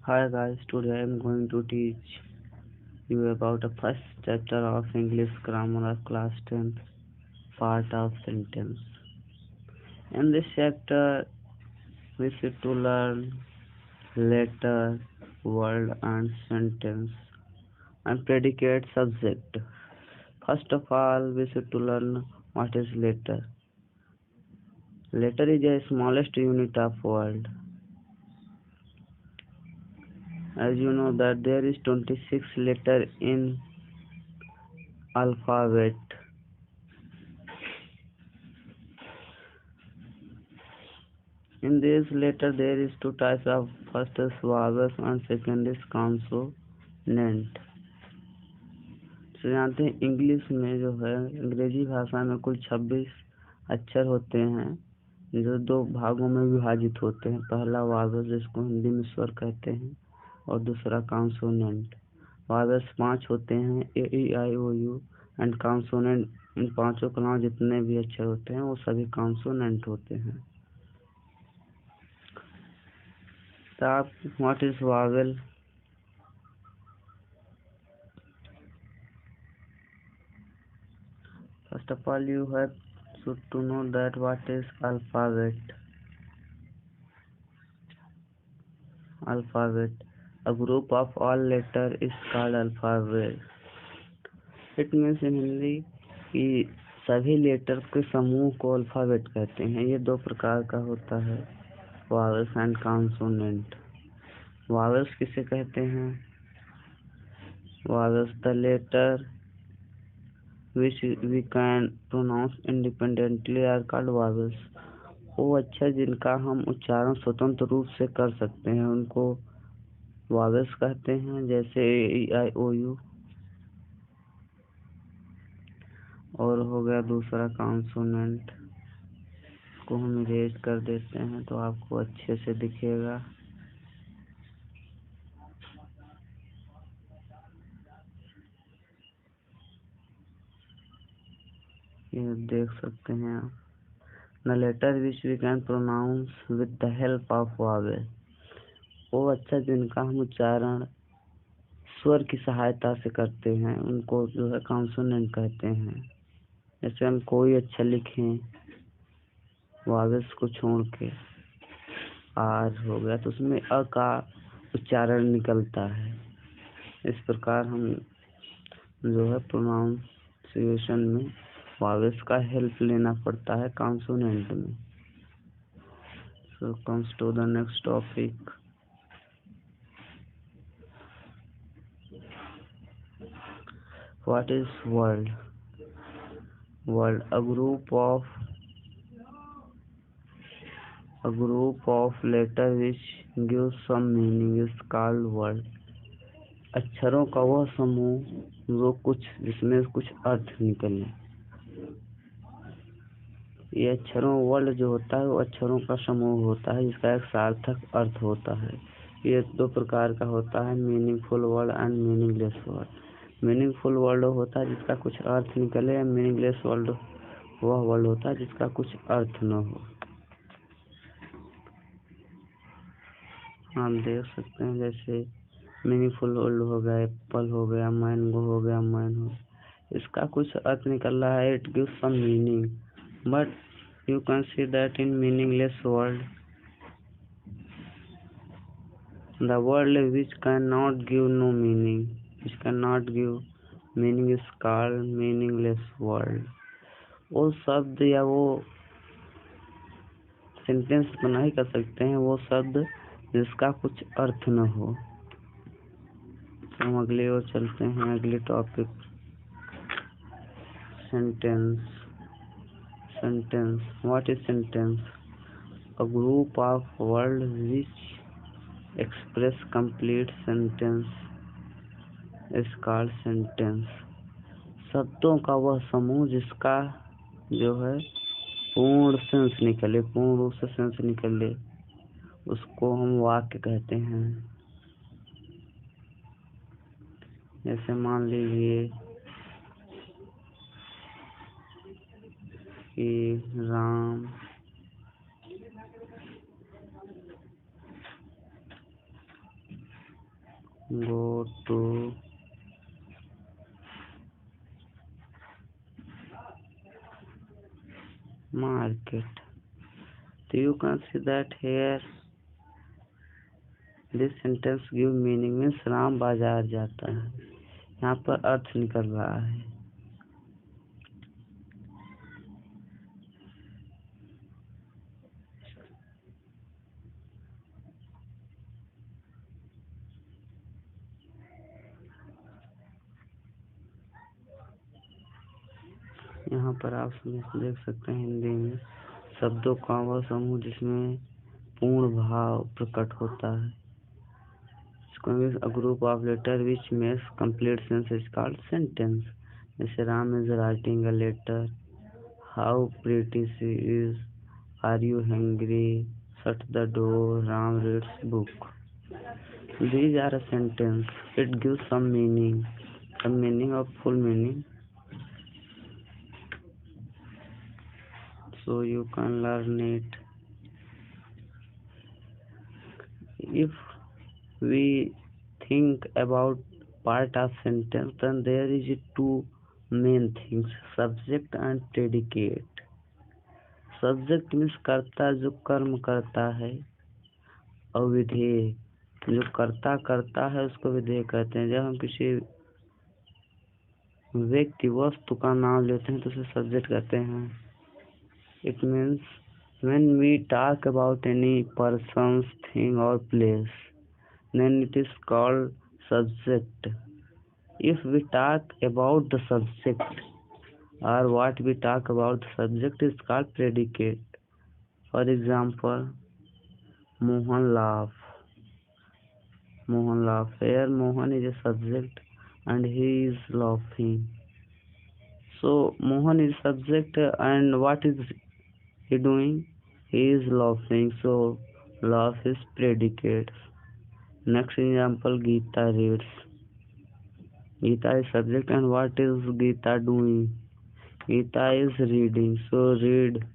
Hi guys, today I am going to teach you about the first chapter of English grammar of class 10th, part of sentence. In this chapter, we should to learn letter, word and sentence and predicate subject. First of all, we should to learn what is letter. Letter is the smallest unit of word. As you know that there is 26 letter in alphabet. In this letter there is two types of first is vowels and second is consonant. तो जानते हैं English में जो है अंग्रेजी भाषा में कुल 26 अक्षर होते हैं जो दो भागों में विभाजित होते हैं। पहला वावल जिसको हिंदी में स्वर कहते हैं और दूसरा कॉन्सोनेंट। वावल्स 5 होते हैं ए ई आई ओ यू एंड कॉन्सोनेंट इन पांचों के अलावा जितने भी अक्षर होते हैं वो सभी कॉन्सोनेंट होते हैं। What is vowel? First of all, you have to know that what is alphabet. Alphabet. A group of all letters is called alphabet. It means in Hindi कि सभी लेटर के समूह को अल्फाबेट कहते हैं। ये दो प्रकार का होता है, वावल्स एंड कॉन्सोनेंट। वावल्स किसे कहते हैं? Vowels the letter which we can pronounce independently are called vowels. वो अक्षर जिनका हम उच्चारण स्वतंत्र रूप से कर सकते हैं उनको vowels कहते हैं, जैसे ए आई ओ यू। और हो गया दूसरा कॉन्सोनेंट, को हम इरेज कर देते हैं तो आपको अच्छे से दिखेगा। ये देख सकते हैं आप। The letter which we can pronounce with the help of vowel. वो अक्षर जिनका हम उच्चारण स्वर की सहायता से करते हैं उनको जो है कॉन्सोनेंट कहते हैं। जैसे हम कोई अक्षर लिखें वावल्स को छोड़ के, आर हो गया तो उसमें अ का उच्चारण निकलता है। इस प्रकार हम जो है प्रोनाउंसिएशन में वावल्स का हेल्प लेना पड़ता है कॉन्सोनेंट में। So comes to the next topic. What is word? Word, a group of letter which gives some meaning is called word. अक्षरों का वह समूह जो जिसमें कुछ अर्थ निकले। ये अक्षरों वर्ड जो होता है वो अक्षरों का समूह होता है जिसका एक सार्थक अर्थ होता है। ये दो प्रकार का होता है, meaningful word and meaningless word. Meaningful word होता है जिसका कुछ अर्थ निकले, या मीनिंगलेस वर्ड वह वर्ड होता है जिसका कुछ अर्थ न हो। आप देख सकते हैं जैसे मीनिंगफुल वर्ड हो गया एप्पल हो गया, मैंगो हो गया, मैन हो, इसका कुछ अर्थ निकल रहा है, it gives some meaning, but you can see that in meaningless word, the word which cannot give meaning is called meaningless word. वो शब्द या वो सेंटेंस बना ही कर सकते हैं वो शब्द जिसका कुछ अर्थ न हो। हम अगली ओर चलते हैं, अगले topic sentence. What is sentence? A group of words which express complete sentence is called sentence. शब्दों का वह समूह जिसका जो है पूर्ण सेंस निकले, पूर्ण रूप से सेंस निकले, उसको हम वाक्य कहते हैं। जैसे मान लीजिए कि Ram go to market. So you can see that here this sentence give meaning means Ram बाजार जाता है. यहाँ पर अर्थ निकल रहा है. यहाँ पर आप देख सकते हैं हिंदी में शब्दों का वह समूह जिसमें पूर्ण भाव प्रकट होता है. A group of letters which makes complete sense is called sentence. जैसे Ram is writing a letter. How pretty she is. Are you hungry? Shut the door. Ram reads book. These are a sentence. It gives some meaning. Some meaning of full meaning. So you can learn it. If we think about part of sentence, then there is two main things, subject and predicate. Subject means कर्ता जो कर्म करता है, और विधेय जो कर्ता करता है उसको विधेय कहते हैं. जब हम किसी व्यक्ति वस्तु का नाम लेते हैं तो उसे सब्जेक्ट कहते हैं. It means when we talk about any person, thing or place, then it is called subject. If we talk about the subject or what we talk about the subject is called predicate. For example, Mohan laugh. Mohan laugh. Here Mohan is a subject and he is laughing. So Mohan is subject and what is he doing? He is laughing. So laugh is predicate. Next example, Geeta reads. Geeta is subject and what is Geeta doing? Geeta is reading. So read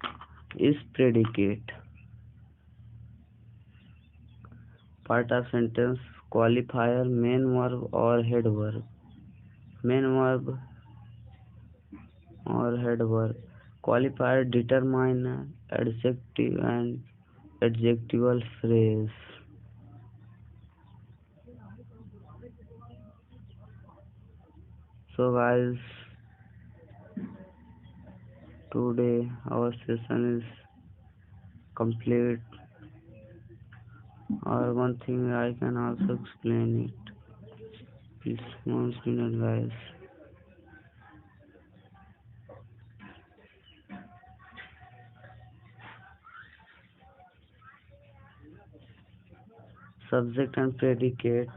is predicate. Part of sentence, qualifier, main verb or head verb. Main verb or head verb. Qualifier, determiner, adjective and adjectival phrase. So guys, today our session is complete. Or one thing I can also explain it. Please 1 minute guys. Subject and predicate.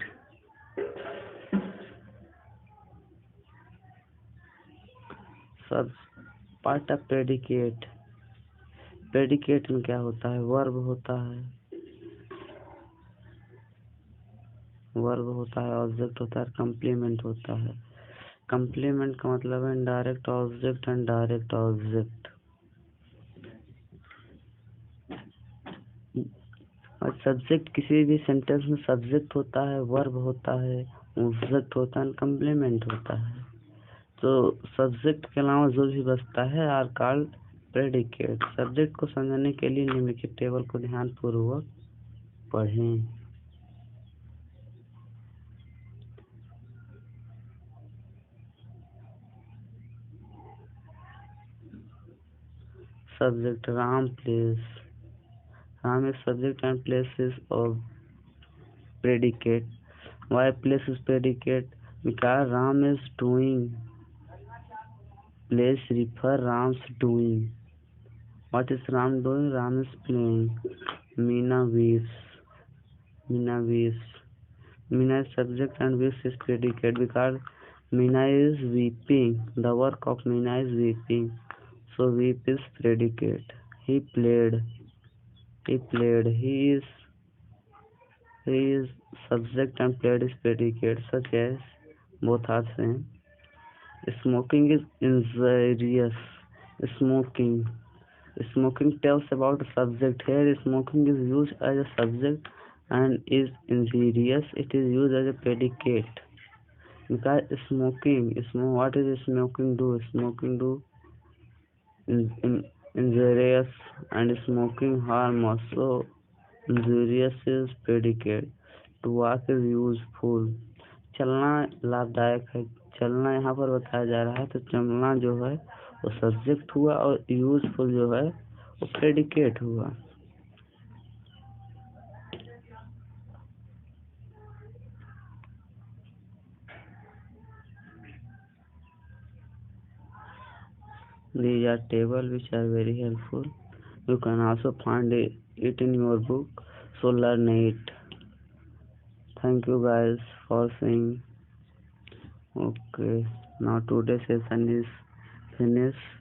Part of predicate. Predicate में क्या होता है? Verb होता है. Verb होता है, object होता है, कंप्लीमेंट होता है. कंप्लीमेंट का मतलब है indirect object and direct object. और सब्जेक्ट किसी भी सेंटेंस में सब्जेक्ट होता है, वर्ब होता है, ऑब्जेक्ट होता है, कंप्लीमेंट होता है. तो सब्जेक्ट के अलावा जो भी बचता है आर कॉल्ड प्रेडिकेट. सब्जेक्ट को समझने के लिए निम्नलिखित टेबल को ध्यानपूर्वक पढ़ें. Subject, Ram plays. Ram is subject and place is predicate. Why place is predicate? Because Ram is doing. Place refer Ram's doing. What is Ram doing? Ram is playing. Meena weaves. Meena weaves. Meena is subject and weaves is predicate because Meena is weeping. The work of Meena is weeping. So weep is predicate. He played. He played. He is subject and played is predicate. Such as both are same. Smoking is injurious. Smoking tells about a subject. Here smoking is used as a subject and is injurious, it is used as a predicate. Because what is smoking do? Smoking do injurious, and smoking harm also. Injurious is predicate. To walk is useful. चलना लाभदायक है। चलना यहाँ पर बताया जा रहा है, तो चलना जो है वो सब्जेक्ट हुआ और यूजफुल जो है वो प्रेडिकेट हुआ। These are table which are very helpful. You can also find it in your book, so learn it. Thank you guys for seeing. Okay, now today's session is finished.